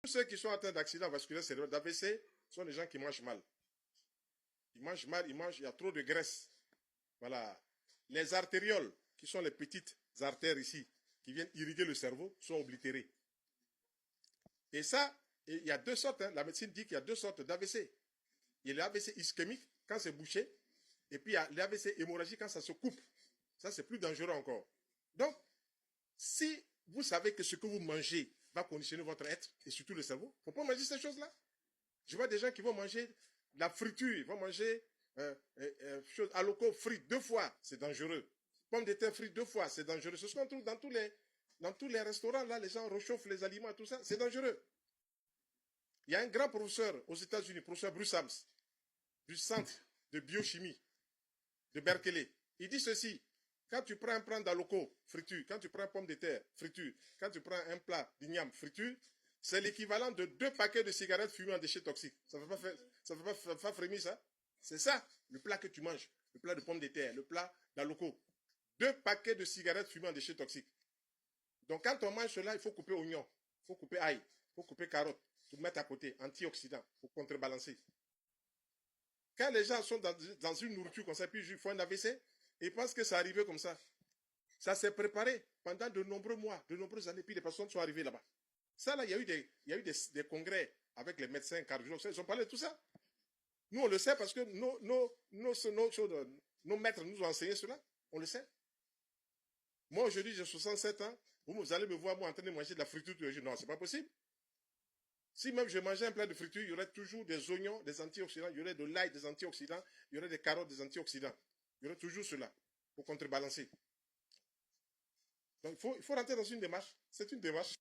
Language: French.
Tous ceux qui sont atteints d'accident vasculaire cérébral, d'AVC, sont des gens qui mangent mal. Ils mangent mal, il y a trop de graisse. Voilà. Les artérioles, qui sont les petites artères ici, qui viennent irriguer le cerveau, sont oblitérées. Et ça, il y a deux sortes, la médecine dit qu'il y a deux sortes d'AVC. Il y a l'AVC ischémique, quand c'est bouché, et puis il y a l'AVC hémorragique, quand ça se coupe. Ça, c'est plus dangereux encore. Donc, si vous savez que ce que vous mangez va conditionner votre être, et surtout le cerveau, il ne faut pas manger ces choses-là. Je vois des gens qui vont manger de la friture, ils vont manger choses à loco frites 2 fois, c'est dangereux. Pommes de terre frites 2 fois, c'est dangereux. C'est ce qu'on trouve dans tous les restaurants, là, les gens réchauffent les aliments, tout ça, c'est dangereux. Il y a un grand professeur aux États-Unis, professeur Bruce Hams, du centre de biochimie de Berkeley. Il dit ceci: quand tu prends un plat d'aloco friture, quand tu prends une pomme de terre friture, quand tu prends un plat d'igname friture, c'est l'équivalent de 2 paquets de cigarettes fumées en déchets toxiques. Ça ne fait pas frémir ça? C'est ça, le plat que tu manges, le plat de pommes de terre, le plat d'aloco. 2 paquets de cigarettes fumées en déchets toxiques. Donc quand on mange cela, il faut couper oignon, il faut couper ail, il faut couper carotte, pour mettre à côté, antioxydants, pour contrebalancer. Quand les gens sont dans une nourriture comme ça, puis ils font un AVC, ils pensent que c'est arrivé comme ça. Ça s'est préparé pendant de nombreux mois, de nombreuses années, puis les personnes sont arrivées là-bas. Ça, là, il y a eu des congrès avec les médecins cardiologues, ils ont parlé de tout ça. Nous, on le sait parce que nos maîtres nous ont enseigné cela. On le sait. Moi, aujourd'hui, j'ai 67 ans. Vous allez me voir, moi, en train de manger de la friture tous les jours. Non, c'est pas possible. Si même je mangeais un plat de friture, il y aurait toujours des oignons, des antioxydants, il y aurait de l'ail, des antioxydants, il y aurait des carottes, des antioxydants. Il y aurait toujours cela pour contrebalancer. Donc, il faut rentrer dans une démarche. C'est une démarche.